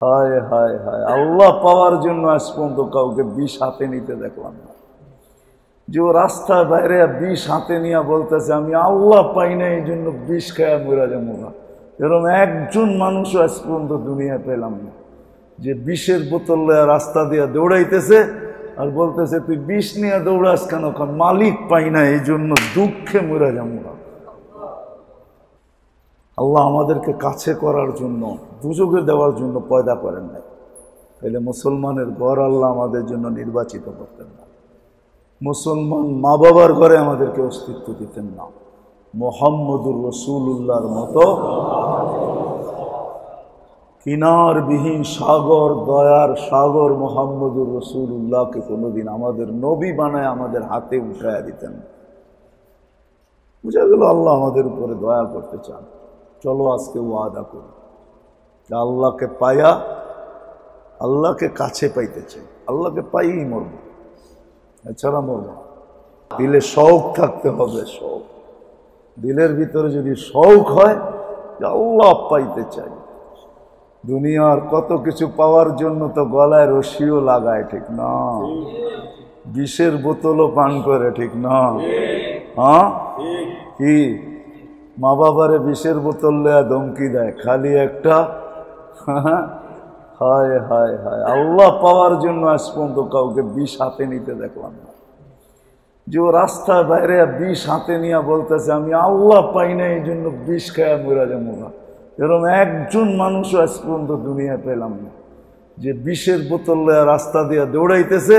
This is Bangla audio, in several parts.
হায় হায় হায়, আল্লাহ পাওয়ার জন্য আজ পর্যন্ত কাউকে বিষ হাতে নিতে দেখলাম না। যে ও রাস্তার বাইরে বিষ হাতে নিয়ে বলতেছে আমি আল্লাহ পাই না, এই জন্য বিষ খায়া মরা যাবো না, এরকম একজন মানুষও আজ পর্যন্ত দুনিয়া পেলাম না যে বিষের বোতল রাস্তা দিয়ে দৌড়াইতেছে আর বলতেছে তুই বিষ নিয়ে দৌড়াস কেন, মালিক পাই না এই জন্য দুঃখে মরা যাবো না। আল্লাহ আমাদেরকে কাছে করার জন্য, দুযোগে দেওয়ার জন্য পয়দা করেন নাই, তাহলে মুসলমানের ঘর আল্লাহ আমাদের জন্য নির্বাচিত করতেন না, মুসলমান মা বাবার ঘরে আমাদেরকে অস্তিত্ব দিতেন না। মুহাম্মদুর রাসূলুল্লাহর মতো কিনারবিহীন সাগর, দয়ার সাগর মুহাম্মদুর রাসূলুল্লাহকে কোনোদিন আমাদের নবী বানায় আমাদের হাতে উঠায়া দিতেন। বুঝা গেল আল্লাহ আমাদের উপরে দয়া করতে চান। চলো আজকে ওয়াদা করি আল্লাহকে পায়া, আল্লাহকে কাছে পাইতে চাই, আল্লাহকে পাইই মরব, এছাড়া মরব না। দিলে শৌক থাকতে হবে, শৌক দিলের ভিতরে যদি শৌক হয় যে আল্লাহ পাইতে চাই। দুনিয়ার কত কিছু পাওয়ার জন্য তো গলায় রশিও লাগায়, ঠিক না? বিষের বোতলও পান করে, ঠিক না? হ্যাঁ, কি মা বাবারে বিষের বোতল লেয়া ধমকি দেয়, খালি একটা হায় হায় হায়, আল্লাহ পাওয়ার জন্য আজ পর্যন্ত কাউকে বিষ হাতে নিতে দেখলাম না। যে ও রাস্তার বাইরে বিষ হাতে নিয়ে বলতেছে আমি আল্লাহ পাই না, এই জন্য বিষ খায়া মরা যাবো না, এরকম একজন মানুষও আজ পর্যন্ত দুনিয়া পেলাম না যে বিষের বোতল রাস্তা দিয়ে দৌড়াইতেছে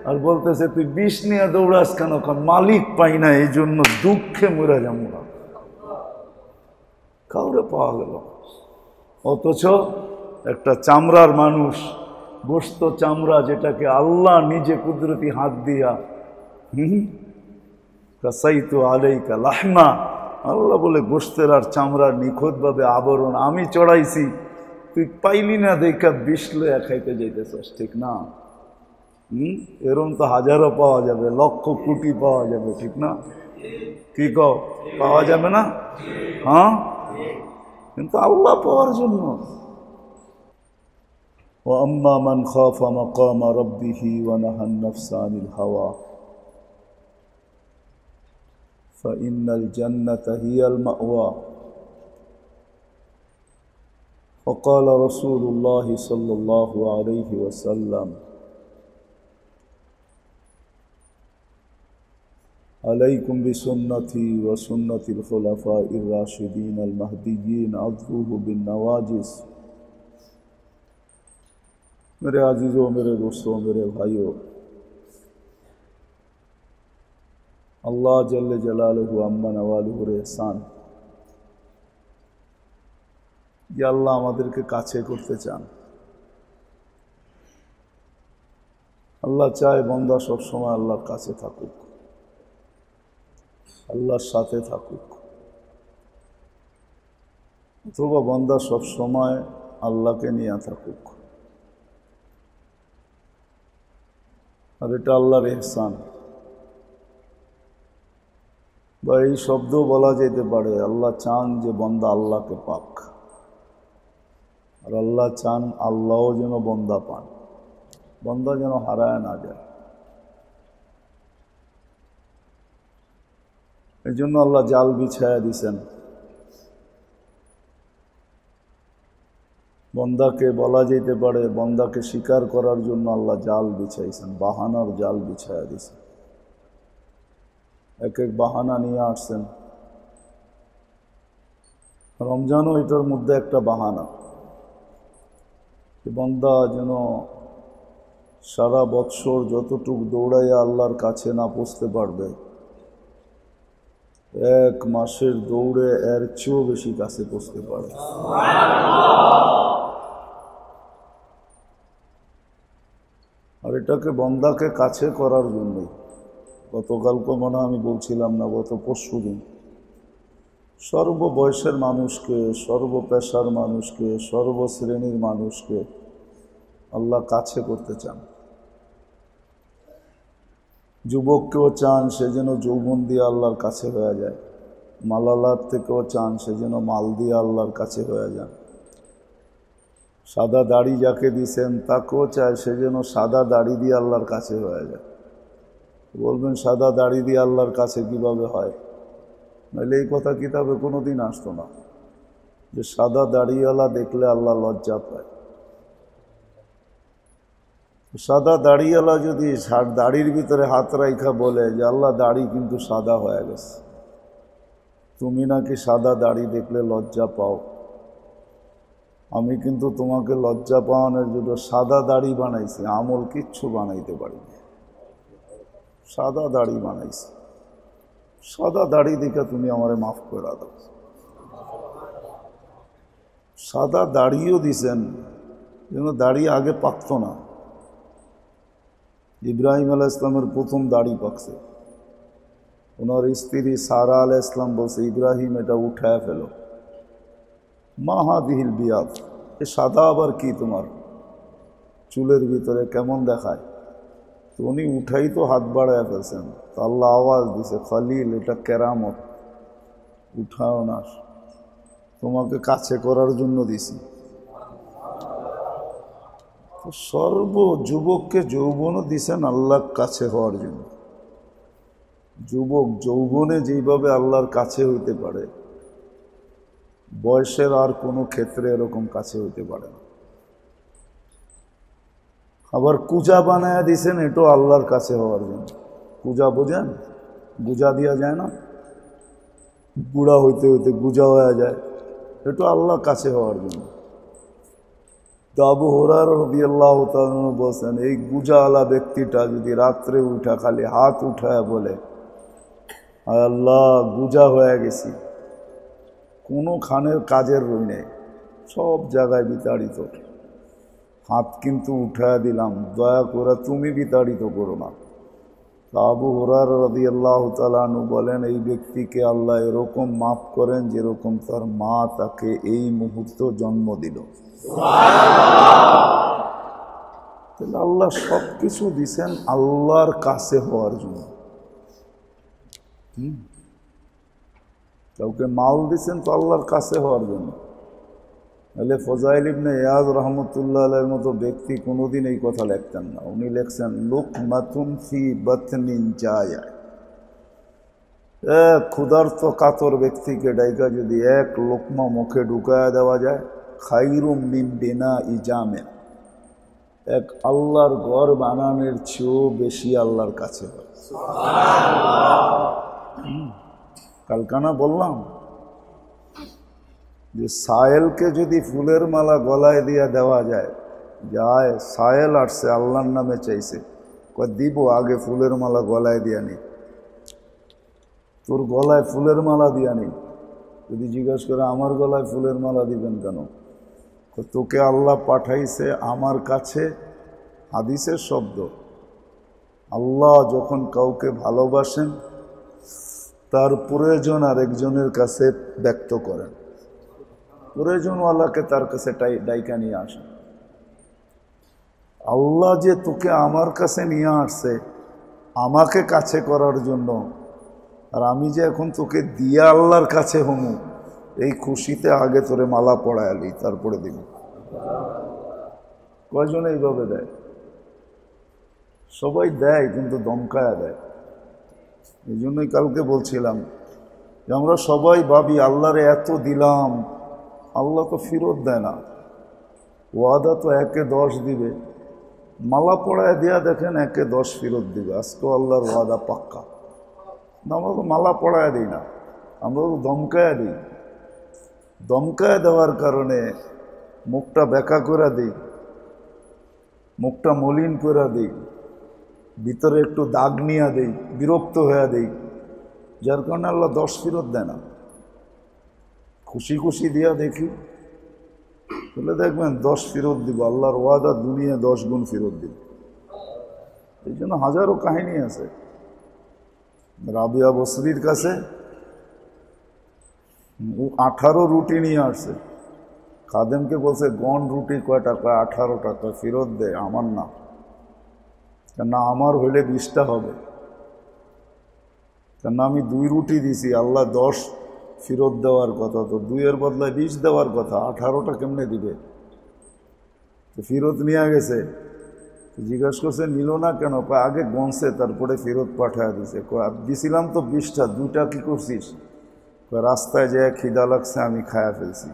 আর বলতেছে তুই বিষ নিয়ে দৌড়াস কেন, মালিক পাই না এই জন্য দুঃখে মরা যাবো না। কাউরে পাওয়া গেল। অথচ একটা চামড়ার মানুষ, গোশত চামড়া, যেটাকে আল্লাহ নিজে কুদরতি হাত দিয়া কাসাইতু আলাইকা লাহমা, আল্লাহ বলে গোশতের আর চামড়ার নিখুঁতভাবে আবরণ আমি চড়াইছি, তুই পাইলি না দেখা বিষ লইয়া খাইতে যাইতেছস, ঠিক না? এরম তো হাজারও পাওয়া যাবে, লক্ষ কোটি পাওয়া যাবে, ঠিক না? কি কও, পাওয়া যাবে না? হ্যাঁ, কিন্তু আল্লাহ পাওয়ার জন্য। وَأَمَّا مَنْ خَافَ مَقَامَ رَبِّهِ وَنَهَى النَّفْسَ عَنِ الْهَوَى فَإِنَّ الْجَنَّةَ هِيَ الْمَأْوَى وقال رسول الله صلى الله عليه وسلم عليكم بسنتي وسنة الخلفاء الراشدين المهديين عضوه بالنواجذ۔ میرے عزیزوں، میرے دوستوں، میرے بھائیوں، اللہ جل جلالہ عما نوالہ احسان، যে আল্লাহ আমাদেরকে কাছে করতে চান। আল্লাহ চায় বান্দা সব সময় আল্লাহর কাছে থাকুক, আল্লাহর সাথে থাকুক, অথবা বান্দা সব সময় আল্লাহকে নিয়ে থাকুক। আর এটা আল্লাহর ইহসান, বা এই শব্দ বলা যেতে পারে আল্লাহ চান যে বান্দা আল্লাহকে পাক, আর আল্লাহ চান আল্লাহও যেন বান্দা পান, বান্দা যেন হারায় না যায়। এই জন্য আল্লাহ জাল বিছায়া দিছেন। বন্দাকে বলা যেতে পারে, বন্দাকে স্বীকার করার জন্য আল্লাহ জাল বিছাইছেন, বাহানার জাল বিছায়া দিছেন। এক এক বাহানা নিয়ে আসছেন। রমজানও এটার মধ্যে একটা বাহানা, বন্দা যেন সারা বৎসর যতটুক দৌড়াইয়া আল্লাহর কাছে না পৌঁছতে পারবে, এক মাসের দৌড়ে এর চেয়েও বেশি কাছে পৌঁছতে পারে। আর এটাকে বন্দাকে কাছে করার জন্যই গতকালকে মনে আমি বলছিলাম না, গত পরশু দিন, সর্ববয়সের মানুষকে, সর্বপেশার মানুষকে, সর্বশ্রেণীর মানুষকে আল্লাহ কাছে করতে চান। যুবককেও চান সে যেন যৌবন দিয়ে আল্লাহর কাছে হয়ে যায়, মালালার থেকেও চান সে যেন মাল দিয়ে আল্লাহর কাছে হয়ে যান। সাদা দাড়ি যাকে দিয়েছেন তাকেও চায় সে যেন সাদা দাড়ি দিয়ে আল্লাহর কাছে হয়ে যায়। বলবেন সাদা দাড়ি দিয়ে আল্লাহর কাছে কিভাবে হয়? নাহলে এই কথা কিতাবে কোনো দিন আসতো না যে সাদা দাড়িওয়ালা দেখলে আল্লাহ লজ্জা পায়। সাদা দাড়িওয়ালা যদি দাড়ির ভিতরে হাত রাইখা বলে যে আল্লাহ দাড়ি কিন্তু সাদা হয়ে গেছে, তুমি নাকি সাদা দাড়ি দেখলে লজ্জা পাও, আমি কিন্তু তোমাকে লজ্জা পাওয়ানোর জন্য সাদা দাড়ি বানাইছি, আমল কিচ্ছু বানাইতে পারিনি, সাদা দাড়ি বানাইছি, সাদা দাড়ি দেখে তুমি আমারে মাফ করে দাও। সাদা দাড়িও দিছেন, যেন দাড়ি আগে পাকত না। ইব্রাহিম আলাইহিস সালামের প্রথম দাড়ি পাকছে, ওনার স্ত্রী সারা আলাইহিস সালাম বলছে ইব্রাহিম এটা উঠায় ফেলো। মা হাদিহিল বিয়াদ, এ সাদা আবার কি তোমার চুলের ভিতরে কেমন দেখায়? তো উনি উঠাই তো হাত বাড়ায় ফেলছেন, তো আল্লাহ আওয়াজ দিছে খলিল এটা কেরামত, উঠাও না, তোমাকে কাছে করার জন্য দিছি। তো সর্ব যুবককে যৌবনও দিছেন আল্লাহর কাছে হওয়ার জন্য। যুবক যৌবনে যেইভাবে আল্লাহর কাছে হইতে পারে, বয়সের আর কোনো ক্ষেত্রে এরকম কাছে হইতে পারে না। আবার কুজা বানায়া দিছেন এটাও আল্লাহর কাছে হওয়ার জন্য। কুজা বোঝেন? গুজা দেওয়া যায় না, বুড়া হইতে হইতে গুজা হয়ে যায়, এটা আল্লাহর কাছে হওয়ার জন্য। তো আবু হুরায়রা রাদিয়াল্লাহু তাআলা বলছেন এই গুজাওয়ালা ব্যক্তিটা যদি রাত্রে উঠা খালি হাত উঠায় বলে আল্লাহ গুজা হয়ে গেছি, কোনো খানের কাজের রই নেই, সব জায়গায় বিতাড়িত, হাত কিন্তু উঠায় দিলাম, দয়া করে তুমি বিতাড়িত করো না। তো আবু হুরায়রা রাদিয়াল্লাহু তাআলা আনহু বলেন এই ব্যক্তিকে আল্লাহ এরকম মাফ করেন যেরকম তার মা তাকে এই মুহূর্তে জন্ম দিল। তাহলে আল্লাহ সব কিছু দিছেন আল্লাহর কাছে হওয়ার জন্য। কাউকে মাল দিছেন তো আল্লাহর কাছে হওয়ার জন্য। তাহলে ফজাইল ইবনে ইয়াজ রহমতুল্লাহ আলাইহির মতো ব্যক্তি কোনোদিন এই কথা লিখতেন না। উনি লিখছেন লুকমাতুন ফি বাতনিন জায়া, এক ক্ষুধার্ত কাতর ব্যক্তিকে ডাইকা যদি এক লোকমা মুখে ঢুকায়া দেওয়া যায়, খাইরুম মিন বিনাই জামে, এক আল্লাহর ঘর বানানোর চেয়েও বেশি আল্লাহর কাছে হয়। কালকানা বললাম যে সায়েলকে যদি ফুলের মালা গলায় দিয়ে দেওয়া যায়, যায় সায়েল আসছে আল্লাহর নামে চাইছে, দিব আগে ফুলের মালা গলায় দিয়া নি, তোর গলায় ফুলের মালা দিয়া নেই। যদি জিজ্ঞেস করে আমার গলায় ফুলের মালা দিবেন কেন, তোকে আল্লাহ পাঠাইছে আমার কাছে। হাদিসের শব্দ, আল্লাহ যখন কাউকে ভালোবাসেন তার প্রয়োজন আরেকজনের কাছে ব্যক্ত করেন, প্রয়োজনওয়ালাকে তার কাছে ডাইকা নিয়ে আসেন। আল্লাহ যে তোকে আমার কাছে নিয়ে আসছে আমাকে কাছে করার জন্য, আর আমি যে এখন তোকে দিয়ে আল্লাহর কাছে হমু, এই খুশিতে আগে তোরে মালা পড়ায়ালি তারপরে দিব। কয়জনে এইভাবে দেয়? সবাই দেয় কিন্তু দমকায়া দেয়। এই জন্যই কালকে বলছিলাম যে আমরা সবাই ভাবি আল্লাহরে এত দিলাম, আল্লাহ তো ফেরত দেয় না। ওয়াদা তো 1-এ 10 দিবে, মালা পড়ায় দেয়া দেখেন 1-এ 10 ফেরত দিবে। আজকেও আল্লাহর ওয়াদা পাক্কা। আমরা তো মালা পড়ায় দিই না, আমরা তো দমকায়া দিই। দমকায় দেওয়ার কারণে মুখটা বেঁকা করে দিই, মুখটা মলিন করে দিই, ভিতরে একটু দাগ নিয়ে দেই, বিরক্ত হয়ে দেই, যার কারণে আল্লাহ 10 ফেরত দেয় না। খুশি খুশি দিয়া দেখি, তাহলে দেখবেন 10 ফেরত দিব। আল্লাহর ওয়াদা দুনিয়া 10 গুণ ফেরত দিব। এই জন্য হাজারো কাহিনী আছে। রাবিয়া বসরির কাছে 18 রুটি নিয়ে আসছে, খাদেমকে বলছে গন রুটি কয় টাকা? 18 টাকা। ফেরত দেয়, আমার না, কেননা আমার হইলে 20টা হবে, কেননা আমি 2 রুটি দিছি, আল্লাহ 10 ফেরত দেওয়ার কথা, তো 2-এর বদলায় 20 দেওয়ার কথা, 18টা কেমনে দিবে? তো ফেরত নিয়ে গেছে, জিজ্ঞাসা করছে নিল না কেন? আগে গনছে তারপরে ফেরত পাঠায় দিছে। দিছিলাম তো 20টা, 2টা কি করছিস? রাস্তায় যেয়ে খিদা লাগছে আমি খায়া ফেলছি।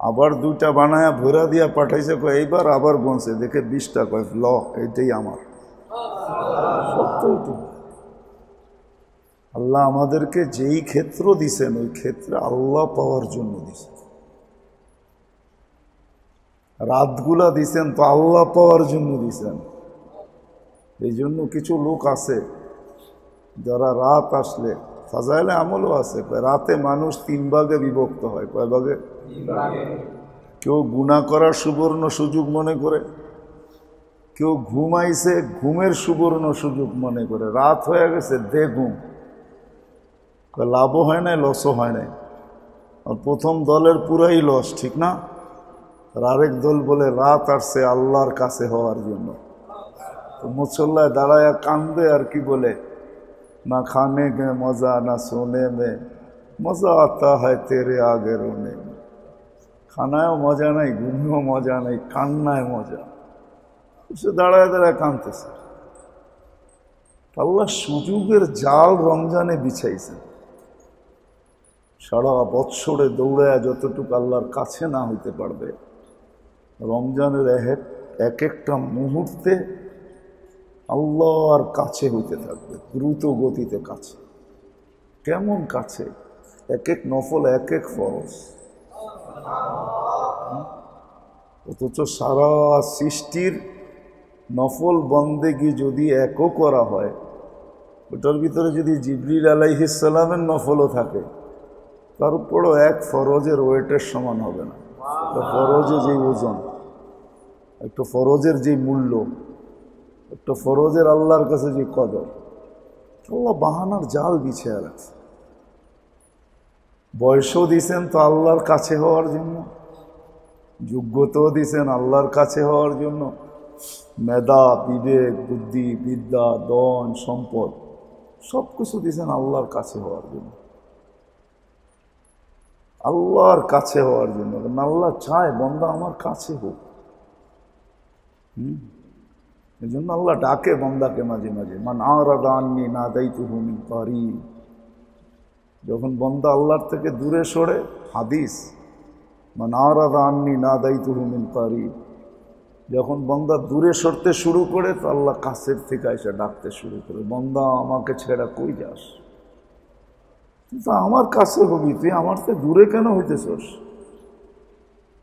আবার 2টা বানায়া ভরা দিয়া পাঠাইছে, এইবার আবার গনছে, দেখে 20টা, ল এইটাই আমার। সত্যি আল্লাহ আমাদেরকে যেই ক্ষেত্র দিছেন ওই ক্ষেত্রে আল্লাহ পাওয়ার জন্য দিছেন। রাতগুলা দিছেন তো আল্লাহ পাওয়ার জন্য দিছেন। এই জন্য কিছু লোক আছে যারা রাত আসলে, ফাজাইলে আমলও আছে, রাতে মানুষ 3 ভাগে বিভক্ত হয়। কয় ভাগে? কেউ গুনাহ করার সুবর্ণ সুযোগ মনে করে, কেউ ঘুমাইছে ঘুমের সুবর্ণ সুযোগ মনে করে। রাত হয়ে গেছে দে ঘুম, লাভও হয় নাই লসও হয় নাই। আর প্রথম দলের পুরাই লস, ঠিক না? আর আরেক দল বলে রাত আসছে আল্লাহর কাছে হওয়ার জন্য। তো মুসল্লায় দাঁড়ায় কান্দে আর কি বলে, না খানে গে মজা না সোনে মে মজা আতা হয় তেরে আগে রোনে। খানায়ও মজা নাই, ঘুমেও মজা নাই, কান্নায় মজা। সে দাঁড়ায় দাঁড়ায় কাঁদতেছে। আল্লাহ সুযোগের জাল রমজানে বিছাইছে। সারা বৎসরে দৌড়ায় যতটুকু আল্লাহর কাছে না হইতে পারবে, রমজানের এক একটা মুহূর্তে আল্লাহর কাছে হইতে থাকবে, দ্রুত গতিতে কাছে। কেমন কাছে? এক এক নফল, এক এক ফরজ। অথচ সারা সৃষ্টির নফল বন্দেগী যদি একও করা হয়, ওটার ভিতরে যদি জিবরিল আলাইহিস সালামের নফলও থাকে, তারপরও এক ফরজের ওয়েটের সমান হবে না। ফরজে যে ওজন, একটা ফরজের যে মূল্য, একটা ফরজের আল্লাহর কাছে যে কদর, আল্লাহ বাহানার জাল বিছিয়ে রাখছে। বয়সও দিছেন তো আল্লাহর কাছে হওয়ার জন্য, যোগ্যতাও দিছেন আল্লাহর কাছে হওয়ার জন্য, মেধা, বিবেক, বুদ্ধি, বিদ্যা, ধন, সম্পদ সব কিছু দিছেন আল্লাহর কাছে হওয়ার জন্য, আল্লাহর কাছে হওয়ার জন্য। আল্লাহ চায় বান্দা আমার কাছে হোক। এই জন্য আল্লাহ ডাকে বান্দাকে মাঝে মাঝে, মান আরাদা আন্নী নাদাইতুহু মিন কারীব। যখন বান্দা আল্লাহর থেকে দূরে সরে, হাদিস, মান আরাদা আন্নী নাদাইতুহু মিন কারীব, যখন বান্দা দূরে সরতে শুরু করে তো আল্লাহ কাছের থেকে এসে ডাকতে শুরু করে, বান্দা আমাকে ছেড়া কই যাস? তুই তো আমার কাছে হবি, তুই আমার থেকে দূরে কেন হইতেছস?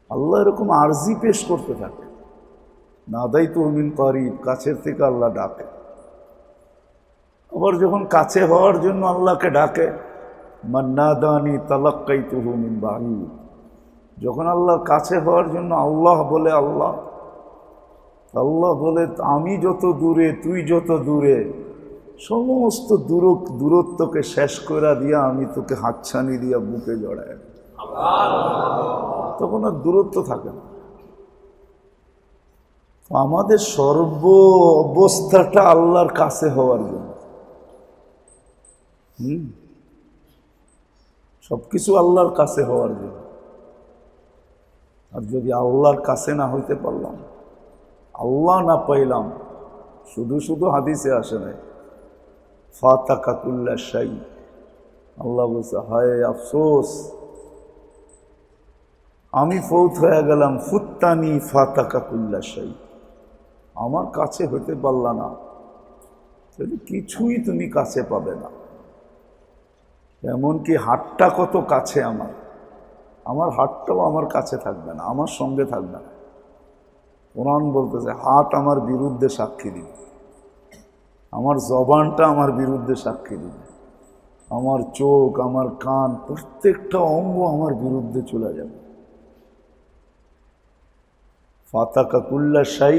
আল্লাহ এরকম আরজি পেশ করতে থাকে। নাদাইতুহু মিন কারীব, কাছের থেকে আল্লাহ ডাকে। আবার যখন কাছে হওয়ার জন্য আল্লাহকে ডাকে, মান নাদানি তালাক্কাইতুহু মিন বাঈদ, যখন আল্লাহর কাছে হওয়ার জন্য আল্লাহ বলে, আল্লাহ বলে আমি যত দূরে তুই যত দূরে, সমস্ত দূরত্বকে শেষ করে দিয়া আমি তোকে হাতছানি দিয়া বুকে জড়ায়, তখন আর দূরত্ব থাকে না। আমাদের সর্ব অবস্থাটা আল্লাহর কাছে হওয়ার জন্য। সবকিছু আল্লাহর কাছে হওয়ার জন্য। আর যদি আল্লাহর কাছে না হইতে পারলাম, আল্লাহ না পাইলাম, শুধু শুধু হাদিসে আসে নাই ফাতাকা কুল্লা শাই, আল্লাহ বলছে হায় আফসোস, আমি ফৌত হয়ে গেলাম, ফুত্তানি ফাতাকা কুল্লা শাই, আমার কাছে হইতে পারলা না, তাহলে কিছুই তুমি কাছে পাবে না। এমনকি হাতটা কত কাছে আমার হাতটাও আমার কাছে থাকবে না, আমার সঙ্গে থাকবে না। কোরআন বলতেছে হাত আমার বিরুদ্ধে সাক্ষী দিবে, আমার জবানটা আমার বিরুদ্ধে সাক্ষী দিবে, আমার চোখ, আমার কান, প্রত্যেকটা অঙ্গ আমার বিরুদ্ধে চলে যাবে। ফাতাকা কুল্লা শাই,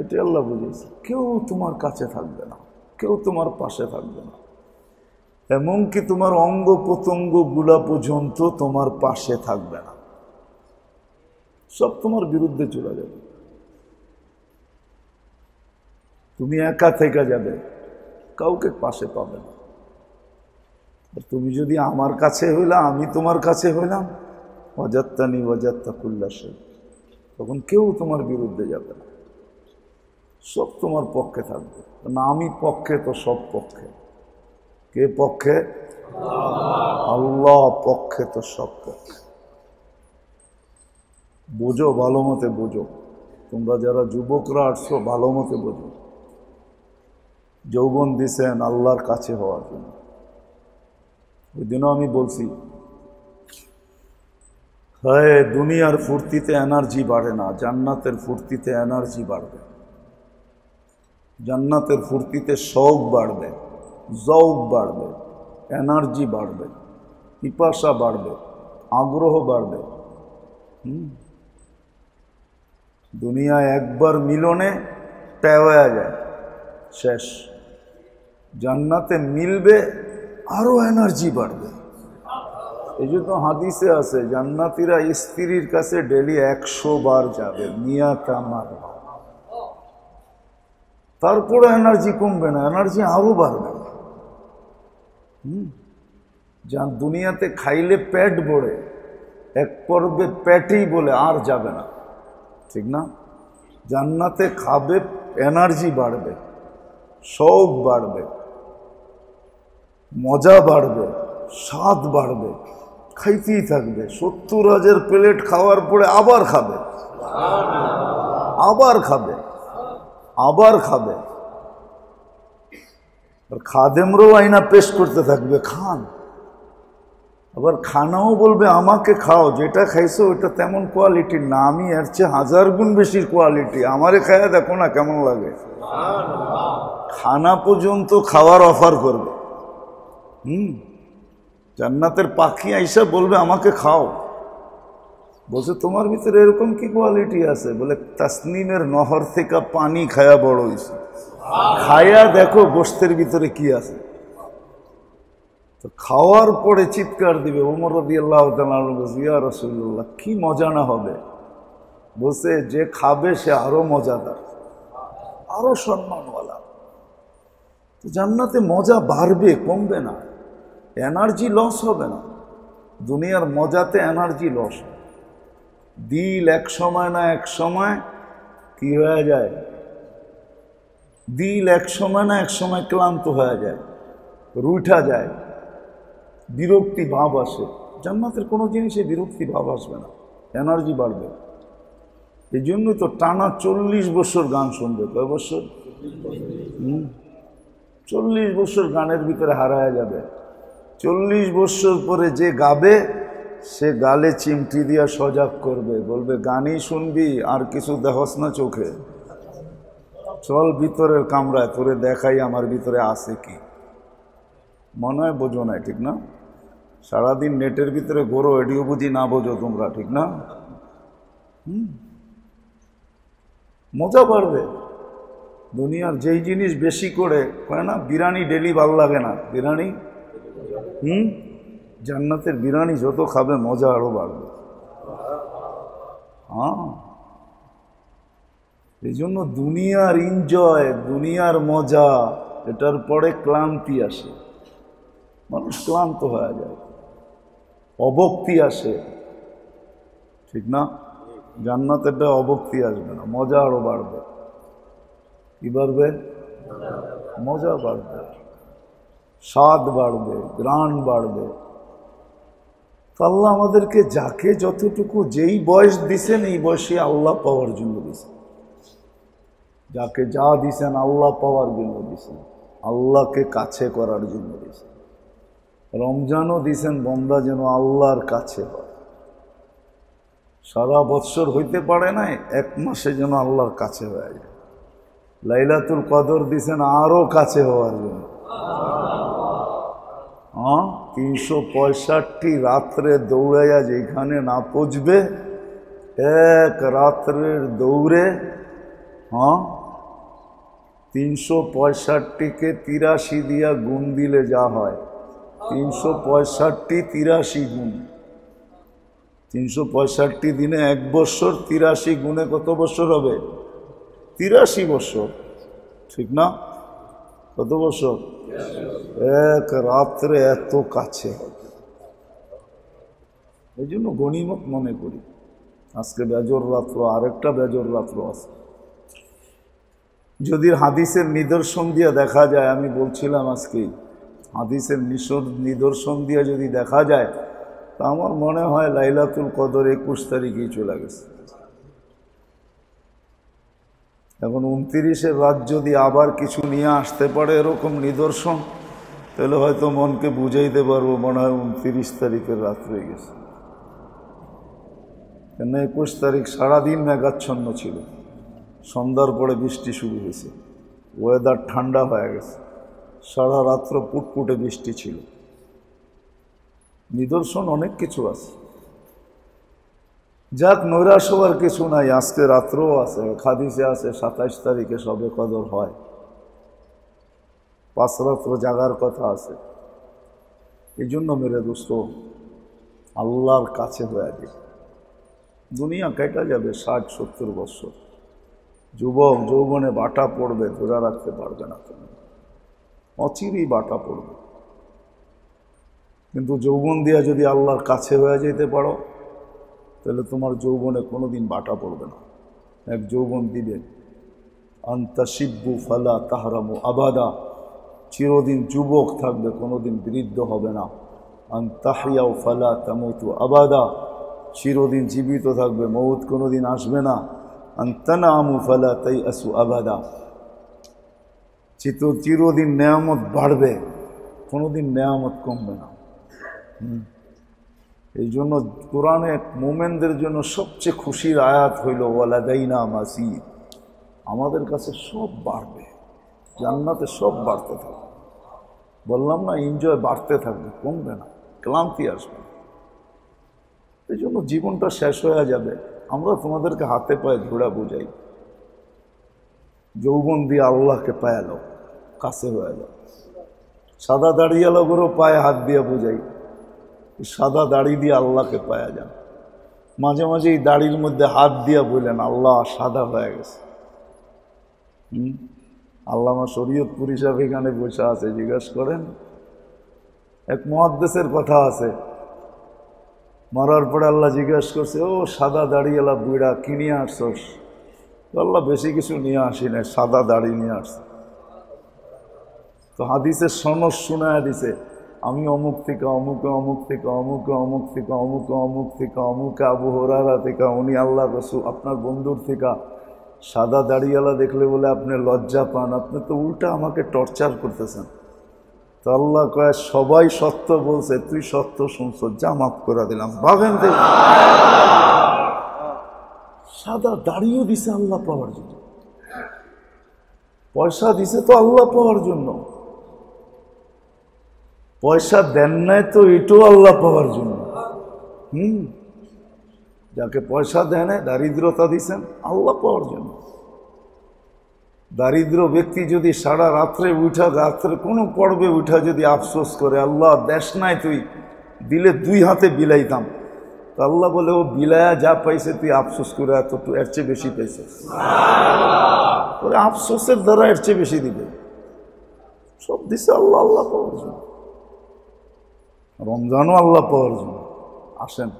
এটা আল্লাহ বুঝেছে। কেউ তোমার কাছে থাকবে না, কেউ তোমার পাশে থাকবে না, এমনকি তোমার অঙ্গ প্রত্যঙ্গ গুলা পর্যন্ত তোমার পাশে থাকবে না, সব তোমার বিরুদ্ধে চলে যাবে। তুমি একা থেকে যাবে, কাউকে পাশে পাবে না। আর তুমি যদি আমার কাছে হইলা, আমি তোমার কাছে হইলাম, ওয়াজাত্তানি ওয়াজাত্তা কুল্লা শাই, তখন কেউ তোমার বিরুদ্ধে যাবে না, সব তোমার পক্ষে থাকবে। না আমি পক্ষে তো সব পক্ষে। কে পক্ষে? আল্লাহ পক্ষে তো সব পক্ষে। বোঝো, ভালো মতে বোঝো। তোমরা যারা যুবকরা আসছো ভালো মতে বোঝো। যৌবন দিছেন আল্লাহর কাছে হওয়ার জন্য। ওই দিনও আমি বলছি, হ্যাঁ দুনিয়ার ফুর্তিতে এনার্জি বাড়ে না, জান্নাতের ফুর্তিতে এনার্জি বাড়বে। জান্নাতের ফুর্তিতে শৌক বাড়বে, যৌক বাড়বে, এনার্জি বাড়বে, পিপাসা বাড়বে, আগ্রহ বাড়বে। দুনিয়ায় একবার মিলনে ট্যায় হয়ে যায়, শেষ। জান্নাতে মিলবে আরো এনার্জি বাড়বে। এই জন্য হাদিসে আছে জান্নাতীরা স্ত্রীর কাছে ডেলি 100 বার যাবে, মিয়া কামার। তারপরে এনার্জি কমবে না, এনার্জি আরো বাড়বে। দুনিয়াতে খাইলে পেট ভরে, এক পর্বে পেটেই বলে আর যাবে না, ঠিক না? জান্নাতে খাবে, এনার্জি বাড়বে, শৌক বাড়বে, মজা বাড়বে, স্বাদ বাড়বে, খাইতেই থাকবে। 70,000 প্লেট খাওয়ার পরে আবার খাবে, আবার খাবে, আবার খাবে। আর খাদেমরাও আইনা পেশ করতে থাকবে, খান। আবার খানাও বলবে আমাকে খাও, যেটা খাইছো ওইটা তেমন কোয়ালিটির না, আমি এর চেয়ে 1000 গুণ বেশি কোয়ালিটি, আমারে খায়া দেখো না কেমন লাগে। খানা পর্যন্ত খাওয়ার অফার করবে। জান্নাতের পাখি আইসা বলবে আমাকে খাও। বলছে তোমার ভিতরে এরকম কি কোয়ালিটি আছে? বলে তাসনিমের নহর থেকে পানি খায়া বড় হইছে, খায়া দেখো গোশতের ভিতরে কি আছে। তো খাওয়ার পরে চিৎকার দিবে। ওমর রাদিয়াল্লাহু তাআলা বলছে ইয়া রাসূলুল্লাহ কি মজা না হবে? বলছে যে খাবে সে আরো মজাদার, আরো সম্মানওয়ালা। তো জান্নাতে মজা বাড়বে, কমবে না, এনার্জি লস হবে না। দুনিয়ার মজাতে এনার্জি লস, দিল এক সময় না এক সময় কি হয়ে যায়, দিল এক সময় না এক সময় ক্লান্ত হয়ে যায়, রুঠা যায়, বিরক্তি ভাব আসে। জান্নাতের কোনো জিনিসে বিরক্তি ভাব আসবে না, এনার্জি বাড়বে। এই জন্যই তো টানা 40 বছর গান শুনবে। কয় বছর? 40 বছর গানের ভিতরে হারায় যাবে। 40 বছর পরে যে গাবে সে গালে চিমটি দিয়া সজাগ করবে, বলবে গানই শুনবি আর কিছু দেখস না চোখে, চল ভিতরের কামরায় তোরে দেখাই আমার ভিতরে আছে কি। মনে হয় বোঝো না, ঠিক না? সারাদিন নেটের ভিতরে ঘোরো, এডিও বুঝি না বোঝো তোমরা, ঠিক না? মজা বাড়বে। দুনিয়ার যেই জিনিস বেশি করে কয় না, বিরিয়ানি ডেলি ভালো লাগে না, বিরিয়ানি জান্নাতের বিরিয়ানি যত খাবে মজা আরো বাড়বে। হ্যাঁ, এই জন্য দুনিয়ার এনজয়, দুনিয়ার মজা, এটার পরে ক্লান্তি আসে, মানুষ ক্লান্ত হয়ে যায়, অভক্তি আসে, ঠিক না? জান্নাতেরটা অভক্তি আসবে না, মজা আরো বাড়বে। কি বাড়বে? মজা বাড়বে, স্বাদ বাড়বে, ঘ্রাণ বাড়বে। আল্লাহ আমাদেরকে যাকে যতটুকু যেই বয়স দিছেন এই বয়সে আল্লাহ পাওয়ার জন্য দিছেন। যাকে যা দিছেন আল্লাহ পাওয়ার জন্য দিছেন, আল্লাহকে কাছে করার জন্য দিছেন। রমজানও দিছেন বন্দা যেন আল্লাহর কাছে হয়। সারা বৎসর হইতে পারে নাই, 1 মাসে যেন আল্লাহর কাছে হয়ে যায়। লাইলাতুল কদর দিছেন আরো কাছে হওয়ার জন্য। 365 রাত্রে দৌড়াইয়া যেখানে না পৌঁছবে, এক রাত্রের দৌড়ে 365কে 83 দিয়া গুণ দিলে যা হয়, 365 83 গুণ। 365 দিনে 1 বছর, 83 গুণে কত বছর হবে? 83 বছর, ঠিক না? কত বছর? এক রাত্রে এত কাছে হবে। এই জন্য গনিমত মনে করি। আজকে বেজর রাত্র, আরেকটা বেজর রাত্র আছে। যদি হাদিসের নিদর্শন দিয়ে দেখা যায়, আমি বলছিলাম আজকে, হাদিসের নিদর্শন দিয়ে যদি দেখা যায়, তা আমার মনে হয় লাইলাতুল কদর 21 তারিখেই চলে গেছে। এখন 29-এর রাত যদি আবার কিছু নিয়ে আসতে পারে এরকম নিদর্শন, তাহলে হয়তো মনকে বুঝাইতে পারবো, মনে হয় 29 তারিখের রাত হয়ে গেছে। কেন 21 তারিখ সারাদিন মেঘাচ্ছন্ন ছিল, সন্ধ্যার পরে বৃষ্টি শুরু হয়েছে, ওয়েদার ঠান্ডা হয়ে গেছে, সারা রাত্র পুটপুটে বৃষ্টি ছিল। নিদর্শন অনেক কিছু আছে। যাক, নৈরাশ হওয়ার কিছু নাই, আজকে রাত্রও আছে, হাদিসে আছে 27 তারিখে সবে কদর হয়, 5 রাত্র জাগার কথা আছে। এই জন্য মেরে দোস্ত, আল্লাহর কাছে হয়ে যাবে। দুনিয়া কেটে যাবে 60-70 বছর, যুবক যৌবনে বাটা পড়বে, ধরে রাখতে পারবে না, তুমি অচিরেই বাটা পড়বে। কিন্তু যৌবন দিয়া যদি আল্লাহর কাছে হয়ে যেতে পারো, তাহলে তোমার যৌবনে কোনোদিন বাটা পড়বে না। এক যৌবন দিবেন, আন্তা শিব্বু ফালা তাহরামু আবাদা, চিরদিন যুবক থাকবে, কোনোদিন বৃদ্ধ হবে না। আন্তাহিয়াও ফালা তামুতু আবাদা, চিরদিন জীবিত থাকবে, মৌত কোনোদিন আসবে না। আন্তানামু ফালা তাইআসু আবাদা, চিরদিন নেয়ামত বাড়বে, কোনোদিন নেয়ামত কমবে না। এই জন্য কোরআনে মোমেনদের জন্য সবচেয়ে খুশির আয়াত হইল ওয়ালাদাইনা মাজিদ, আমাদের কাছে সব বাড়বে, জান্নাতে সব বাড়তে থাকবে। বললাম না, এনজয় বাড়তে থাকবে, কমবে না, ক্লান্তি আসবে না। এই জন্য জীবনটা শেষ হয়ে যাবে, আমরা তোমাদেরকে হাতে পায়ে ধরে বুঝাই, যৌবন দিয়ে আল্লাহকে পায়ালো, কাছে হয়ে যাও। সাদা দাড়িওয়ালাগুলো পায়ে হাত দিয়ে বুঝাই, সাদা দাড়ি দিয়ে আল্লাহকে পায়া যান। মাঝে মাঝে এই দাড়ির মধ্যে হাত দিয়ে বললেন, আল্লাহ সাদা হয়ে গেছে। আল্লামা শরীয়তপুরী সাহেব এখানে বসে আছে, জিজ্ঞেস করেন। এক মুহাদ্দিসের কথা আছে, মরার পরে আল্লাহ জিজ্ঞেস করছে, ও সাদা দাড়িওয়ালা বুড়া কি নিয়ে আসছস? আল্লাহ বেশি কিছু নিয়ে আসি না, সাদা দাড়ি নিয়ে আসছে। তো হাদিসের সনদ শোনায় দিছে, আমি অমুক থেকে অমুকে, অমুক থেকে অমুকে, অমুক থেকে অমুকে, অমুক থেকে অমুকে, আবু হুরায়রা থেকে, উনি আল্লাহ রাসূল আপনার বন্ধুর থেকে। সাদা দাড়িওয়ালা দেখলে বলে আপনি লজ্জা পান, আপনি তো উল্টা আমাকে টর্চার করতেছেন। তো আল্লাহ কয়, সবাই সত্য বলছে, তুই সত্য শুনছ, যা মাফ করে দিলাম, ভাবেন দেখি। সাদা দাড়িও দিছে আল্লাহ পাওয়ার জন্য, পয়সা দিছে তো আল্লাহ পাওয়ার জন্য, পয়সা দেন নাই তো এটাও আল্লাহ পাওয়ার জন্য। যাকে পয়সা দেন, দারিদ্রতা দিছেন আল্লাহ পাওয়ার জন্য। দারিদ্র ব্যক্তি যদি সারা রাত্রে উঠা, রাত্রে কোনো পর্বে উঠা যদি আফসোস করে, আল্লাহ দেশ নাই তুই দিলে 2 হাতে বিলাইতাম, তো আল্লাহ বলে, ও বিলায়া যা পাইছে তুই আফসোস করে এত, এর চেয়ে বেশি পাইছে। আফসোসের দ্বারা এর চেয়ে বেশি দিবে। সব দিছে আল্লাহ, আল্লাহ পাওয়ার জন্য। রমজানও আল্লাহ পাওয়ার জন্য। আসেন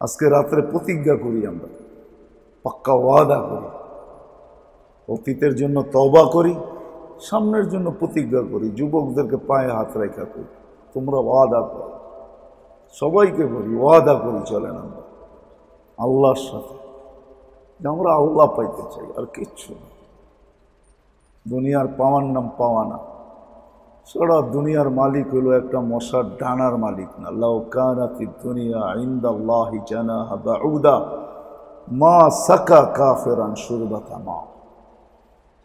আজকে রাত্রে প্রতিজ্ঞা করি, আমরা পাক্কা ওয়াদা করি, অতীতের জন্য তওবা করি, সামনের জন্য প্রতিজ্ঞা করি। যুবকদেরকে পায়ে হাত রেখা করি, তোমরা ওয়াদা করো, সবাইকে বলি ওয়াদা করি, চলেন আমরা আল্লাহর সাথে, যে আমরা আল্লাহ পাইতে চাই, আর কিচ্ছু না। দুনিয়ার পাওয়ার নাম পাওয়া না, সারা দুনিয়ার মালিক হলো একটা মশার ডানার মালিক না। লাউ কানাতিদ দুনিয়া ইনদাল্লাহি জানাহা বাউদা মা সাকা কাফিরান শুরবাতা মা।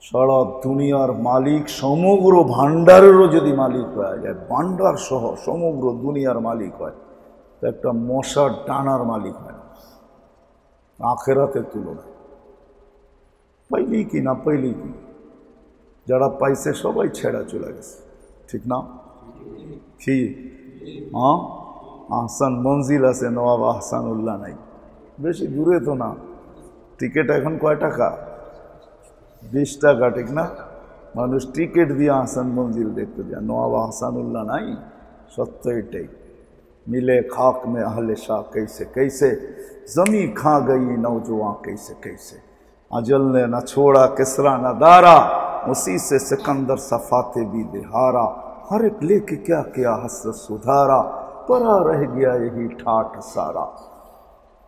সারা দুনিয়ার মালিক, সমগ্র ভান্ডারেরও যদি মালিক হয়ে যায়, ভান্ডার সহ সমগ্র দুনিয়ার মালিক হয়, তো একটা মশার ডানার মালিক হয় না আখেরাতের তুলনায়। পাইলি কি না পাইলি কি, যারা পাইছে সবাই ছেড়া চলে গেছে, ঠিক না? কি হ্যাঁ, আহসান মঞ্জিল আছে, নওয়াব আহসানুল্লাহ নাই, বেশি দূরে তো না। টিকিট এখন কয় টাকা? 20 টাকা, ঠিক না? মানুষ টিকিট দিয়ে আহসান মঞ্জিল দেখতে যায়, নওয়াব আহসানুল্লাহ নাই। সত্য এটাই, मिले खाक में अहले शाह कैसे कैसे, जमी खा गई नौजवान कैसे कैसे। अजल ने न छोड़ा किसरा न दारा, उसी से सिकंदर सफाते भी दिहारा। हर एक लेके क्या किया हसरत सुधारा, परा रह गया यही ठाठ सारा।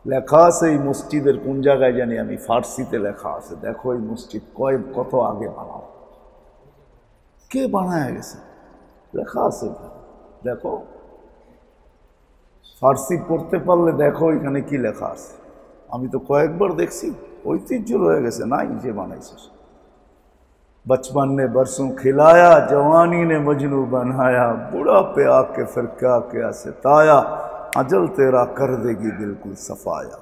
লেখা আছে এই মসজিদের কোন জায়গায় জানি আমি, ফার্সিতে লেখা আছে। দেখো এই মসজিদ কত আগে বানাও, কে বানায় গেছে লেখা আছে, দেখো ফার্সি পড়তে পারলে দেখো এখানে কি লেখা আছে। আমি তো কয়েকবার দেখছি, ঐতিহ্য রয়ে গেছে, নাই যে বানাইছে। बचपन ने बरसों खिलाया, जवानी ने मजनू बनाया, बुढ़ा पे आके फिर क्या क्या सताया, अजल तेरा कर देगी बिल्कुल सफाया।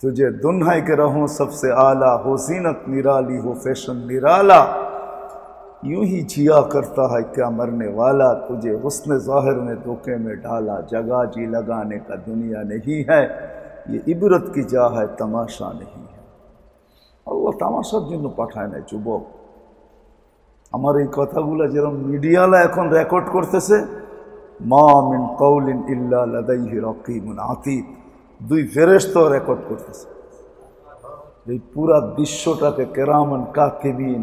तुझे दुन्हाई के रहो सबसे आला, हो जीनत निराली हो फैशन निराला, यूं ही जिया करता है क्या मरने वाला, तुझे हुस्न ज़ाहिर ने धोखे में डाला, जगह जी लगाने का दुनिया नहीं है, ये इबरत की जा है तमाशा नहीं है। আল্লাহ তামাশার জন্য পাঠায় নাই যুবক। আমার এই কথাগুলো যেরকম মিডিয়ালা এখন রেকর্ড করতেছে, মা মিন কওলিন ইল্লা লাদাইহি রাকিবুন আতীদ, দুই ফেরেশতা রেকর্ড করতেছে। এই পুরা দৃশ্যটাকে কেরামান কাতিবিন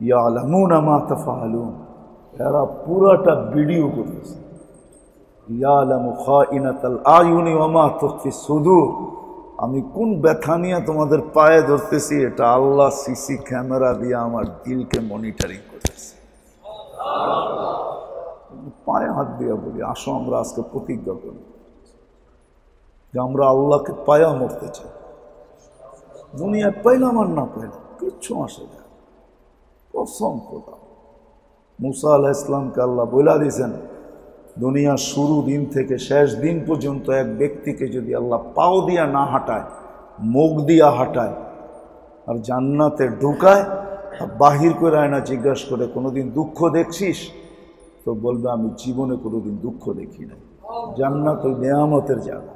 ইয়ালামুনা মা তাফআলুন, এরা পুরাটা ভিডিও করতেছে। ইয়ালামু খাইনাতাল আয়ুনি ওয়া মা তুখফিস সুদূর, আমি কোন ব্যথা নিয়ে তোমাদের পায়ে ধরতেছি এটা আল্লাহ সিসি ক্যামেরা দিয়ে আমার দিলকে মনিটরিং করতেছে। পায়ে হাত দিয়ে বলি, আসো আমরা আজকে প্রতিজ্ঞা করি যে আমরা আল্লাহকে পায়া মরতে চাই। দুনিয়ায় পাইলাম আর না পাইলাম কিচ্ছু আসে না, কসম খোদা। মুসা আলাইহিস সালামকে আল্লাহ বলে দিয়েছেন, দুনিয়ার শুরু দিন থেকে শেষ দিন পর্যন্ত এক ব্যক্তিকে যদি আল্লাহ পাও দিয়া না হাঁটায়, মুখ দিয়া হাঁটায় আর জান্নাতে ঢুকায়, আর বাহির করে আয় না জিজ্ঞাসা করে কোনোদিন দুঃখ দেখছিস, তো বলবে আমি জীবনে কোনোদিন দুঃখ দেখি নাই। জান্নাত ওই নেয়ামতের জায়গা।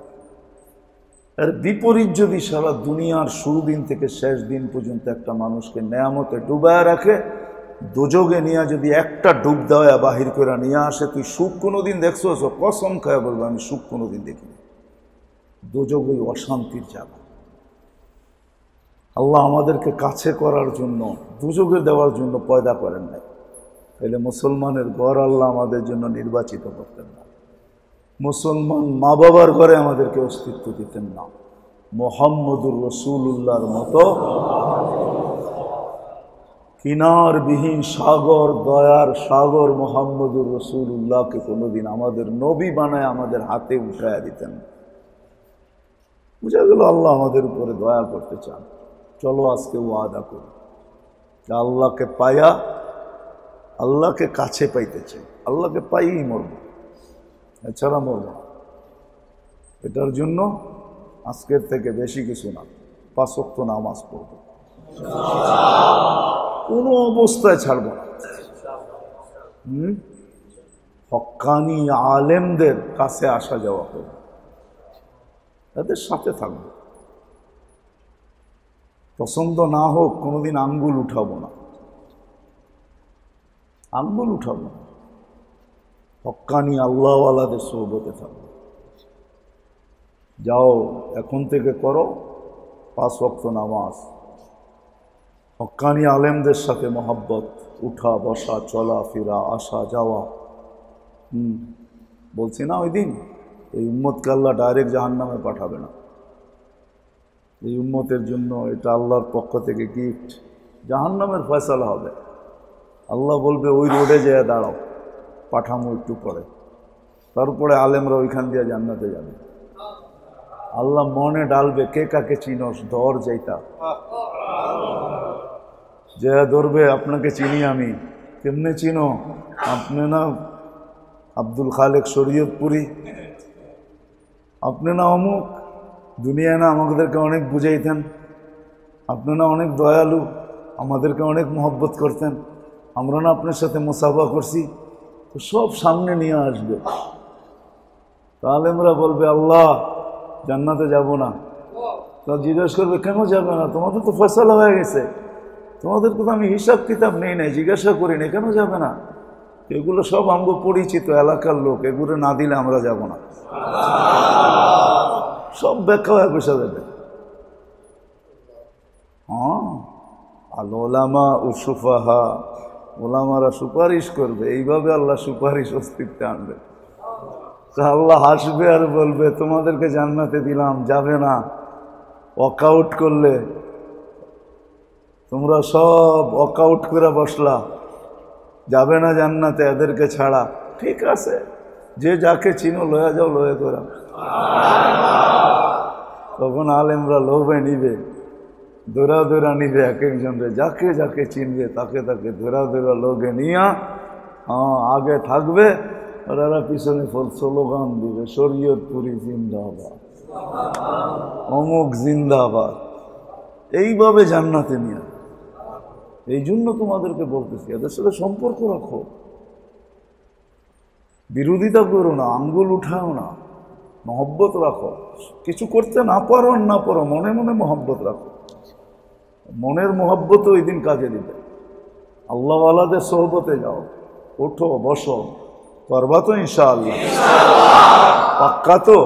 এর বিপরীত যদি সারা দুনিয়ার শুরু দিন থেকে শেষ দিন পর্যন্ত একটা মানুষকে নেয়ামতে ডুবায় রাখে, দোজগে নিয়ে যদি একটা ডুব দেওয়া বাহির করে নিয়ে আসে, তুই সুখ কোনোদিন দেখছো? কসম খায় বলবো আমি সুখ কোনোদিন দেখিনি। দোজগ ওই অশান্তির জায়গা। আল্লাহ আমাদেরকে কাছে করার জন্য, দোজগে দেওয়ার জন্য পয়দা করেন নাই। তাহলে মুসলমানের ঘর আল্লাহ আমাদের জন্য নির্বাচিত করতেন না, মুসলমান মা বাবার ঘরে আমাদেরকে অস্তিত্ব দিতেন না। মুহাম্মদুর রাসূলুল্লাহর মতো কিনারবিহীন সাগর, দয়ার সাগর মুহাম্মদুর রাসূলুল্লাহকে কোনোদিন আমাদের নবী বানায় আমাদের হাতে উঠায়া দিতেন। বুঝা গেল আল্লাহ আমাদের উপরে দয়া করতে চান। চলো আজকে ওয়াদা করি যে আল্লাহকে পায়া, আল্লাহকে কাছে পাইতে চাই, আল্লাহকে পাইই মরব, এছাড়া মরব না। এটার জন্য আজকের থেকে বেশি কিছু না, 5 ওয়াক্ত নামাজ পড়ব, কোনো অবস্থায় ছাড়ব না। হক্কানি আলেমদের কাছে আসা যাওয়া করব, তাদের সাথে থাকব। পছন্দ না হোক কোনোদিন আঙ্গুল উঠাবো না, আঙ্গুল উঠাবো না। হক্কানি আল্লাহওয়ালাদের সোহবতে থাকবো। যাও এখন থেকে করো 5 ওয়াক্ত নামাজ, হক্কানি আলেমদের সাথে মহব্বত, উঠা বসা, চলা ফেরা, আসা যাওয়া। বলছি না ওই দিন, এই উম্মতকে আল্লাহ ডাইরেক্ট জাহান্নামে পাঠাবে না। এই উম্মতের জন্য এটা আল্লাহর পক্ষ থেকে গিফট। জাহান্নামের ফয়সালা হবে, আল্লাহ বলবে ওই রোডে যেয়ে দাঁড়াও, পাঠামো একটু পরে। তারপরে আলেমরা ওইখান দিয়ে জান্নাতে যাবে। আল্লাহ মনে ডালবে কে কাকে চিনস, ধর যাইতা যে ধরবে, আপনাকে চিনি আমি। কেমনে চিনো? আপনি না আব্দুল খালেক শরীয়তপুরি, আপনি না অমুক, দুনিয়ায় না আমাদেরকে অনেক বুঝাইতেন, আপনি না অনেক দয়ালু, আমাদেরকে অনেক মহব্বত করতেন, আমরা না আপনার সাথে মুসাফা করছি। তো সব সামনে নিয়ে আসবে। তাহলে আমরা বলবে আল্লাহ জান্নাতে যাব না। তা জিজ্ঞেস করবে কেন যাবে না? তোমাদের তো ফয়সালা হয়ে গেছে, তোমাদেরকে তো আমি হিসাব কিতাব নেই নাই, জিজ্ঞাসা করি না, কেন যাবে না? এগুলো সব আমগো পরিচিত এলাকার লোক, এগুলো না দিলে আমরা যাব না। সব ব্যাখ্যা হয়ে বসে দেবে। হ্যাঁ, আল ওলামা ও সুফাহা, ওলামারা সুপারিশ করবে, এইভাবে আল্লাহ সুপারিশ অস্তিত্বে আনবে। আল্লাহ হাসবে আর বলবে তোমাদেরকে জান্নাতে দিলাম, যাবে না, ওয়াকআউট করলে, তোমরা সব ওয়াকআউট করে বসলা, যাবে না জান্নাতে এদেরকে ছাড়া। ঠিক আছে, যে যাকে চিনো লয়ে যাও, লয়ে করা। তখন আলেমরা লোভে নিবে, দৌড়া দৌড়া নিবে, এক একজনরে যাকে যাকে চিনবে তাকে তাকে দৌড়া দৌড়া লোকে নিয়া আগে থাকবে, আর এরা পিছনে স্লোগান দিবে, শরীয়তপুরি জিন্দাবাদ, অমুক জিন্দাবাদ, এইভাবে জান্নাতে নিয়ে। এই জন্য তোমাদেরকে বলতেছি এদের সাথে সম্পর্ক রাখো, বিরোধিতা করো না, আঙ্গুল উঠাও না, মহব্বত রাখো। কিছু করতে না পারো না পারো, মনে মনে মহব্বত রাখো। মনের মহব্বত ওই দিন কাজে দিবে। আল্লাহওয়ালাদের সোহবতে যাও, ওঠো বসো, করবা তো ইনশাআল্লাহ? পাক্কা তো?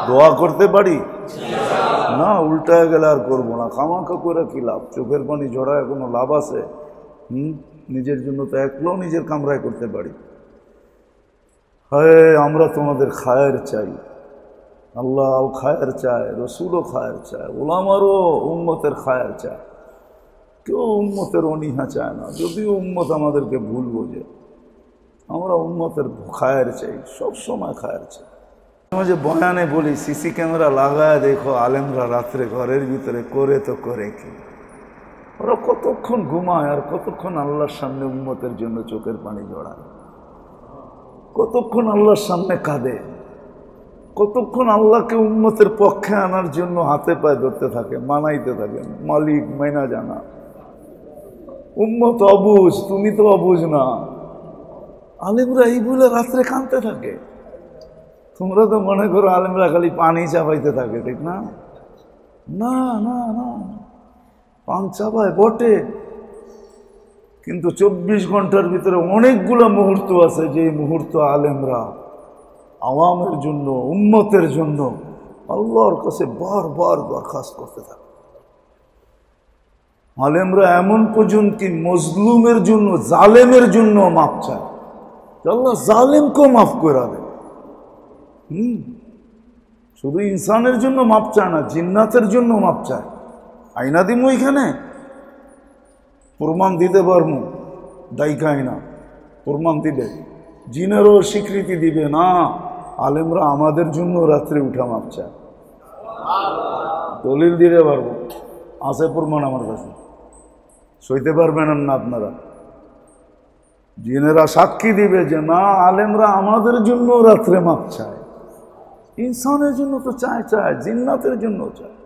দোয়া করতে পারি না? উল্টায় গেলে আর করবো না, খামাখা করে কি লাভ? চোখের পানি ঝরায় কোনো লাভ আছে? নিজের জন্য তো একলাও নিজের কামরায় করতে পারি। হ্যাঁ, আমরা তোমাদের খায়ের চাই, আল্লাহ খায়ের চায়, রসুলও খায়ের চায়, ওলামারও উম্মতের খায়ের চায়। কেউ উম্মতের অনীহা চায় না, যদিও উম্মত আমাদেরকে ভুল বোঝে। আমরা উম্মতের খায়ের চাই, সবসময় খায়ের চাই। আমি যে বয়ানে বলি সিসি ক্যামেরা লাগায় দেখো, আলেমরা রাত্রে ঘরের ভিতরে করে তো করে কি? ওরা কতক্ষণ ঘুমায় আর কতক্ষণ আল্লাহর সামনে উম্মতের জন্য চোখের পানি জড়ায়, কতক্ষণ আল্লাহর সামনে কাঁদে, কতক্ষণ আল্লাহকে উম্মতের পক্ষে আনার জন্য হাতে পায়ে ধরতে থাকে, মানাইতে থাকে। মালিক মাইনা জানা, উম্মত অবুঝ, তুমি তো অবুঝ না। আলেমরা এই বলে রাত্রে কাঁদতে থাকে। তোমরা তো মনে করো আলেমরা খালি পানি চাপাইতে থাকে, ঠিক না? না না না, পান চাপায় বটে, কিন্তু 24 ঘন্টার ভিতরে অনেকগুলো মুহূর্ত আছে যে মুহূর্ত আলেমরা আওয়ামের জন্য, উম্মতের জন্য আল্লাহর কাছে বারবার দরখাস্ত করতে থাকে। আলেমরা এমন পর্যন্ত কি মজলুমের জন্য, জালেমের জন্য মাফ চায়, আল্লাহ জালেমকেও মাফ করে দেয়। শুধু ইনসানের জন্য মাপ চায় না, জিন্নাতের জন্য মাপ চায়। আইনা দিমু এখানে প্রমাণ দিতে পারবো, দায়িকাই না প্রমাণ দিবে, জিনেরও স্বীকৃতি দিবে না। আলেমরা আমাদের জন্য রাত্রে উঠা মাপ চায়, দলিল দিতে পারবো, আছে প্রমাণ আমার কাছে, সইতে পারবেন না আপনারা। জিনেরা সাক্ষী দিবে যে না, আলেমরা আমাদের জন্য রাত্রে মাপ চায়। ইনসানের জন্য তো চায়, জিন্নাতের জন্য চায়।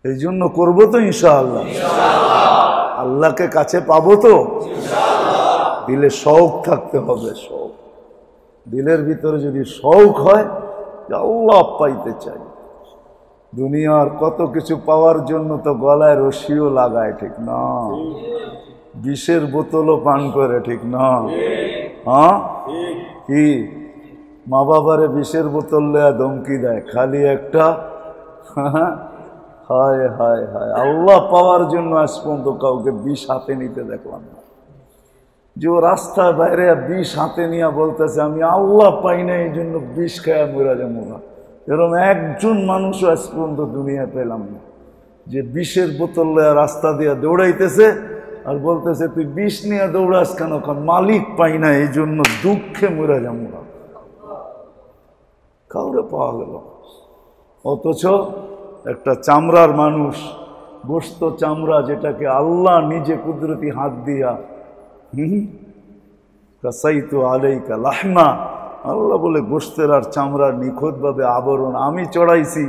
এই জন্য করবো তো ইনশাআল্লাহ, আল্লাহকে কাছে পাবো তো। দিলে শৌক থাকতে হবে, শৌক। দিলের ভিতরে যদি শৌক হয় যে আল্লাহ পাইতে চাই, দুনিয়ার কত কিছু পাওয়ার জন্য তো গলায় রশিও লাগায়, ঠিক না? বিষের বোতলও পান করে, ঠিক না? হ্যাঁ, কি মা বাবারে বিষের বোতল দেয়া ধমকি দেয়, খালি একটা হায় হায় হায়। আল্লাহ পাওয়ার জন্য আজ পর্যন্ত কাউকে বিষ হাতে নিতে দেখলাম না, যে ও রাস্তার বাইরে বিষ হাতে নিয়ে বলতেছে আমি আল্লাহ পাই না, এই জন্য বিষ খায়া মরা যাবো না। এরকম একজন মানুষও আজ পর্যন্ত দুনিয়া পেলাম না যে বিষের বোতল রাস্তা দিয়ে দৌড়াইতেছে আর বলতেছে তুই বিষ নিয়ে দৌড়াস কেন? মালিক পাই না, এই জন্য দুঃখে মরা যাবো না। কাউরে পাওয়া গেল। অথচ একটা চামড়ার মানুষ, গোস্ত চামড়া, যেটাকে আল্লাহ নিজে কুদরতি হাত দিয়া কাসাইতু আলাইকা লাহমা, আল্লাহ বলে গোস্তের আর চামড়ার নিখুঁতভাবে আবরণ আমি চড়াইছি,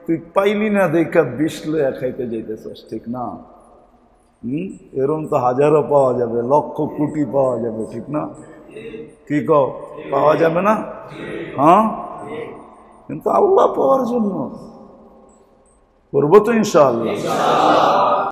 তুই পাইলি না দেখা বিষ লইয়া খাইতে যাইতেছস, ঠিক না? এরম তো হাজারও পাওয়া যাবে, লক্ষ কোটি পাওয়া যাবে, ঠিক না? কি কও, পাওয়া যাবে না? হ্যাঁ, কিন্তু আল্লাহ পাওয়ার জন্য করবো তো ইনশাআল্লাহ।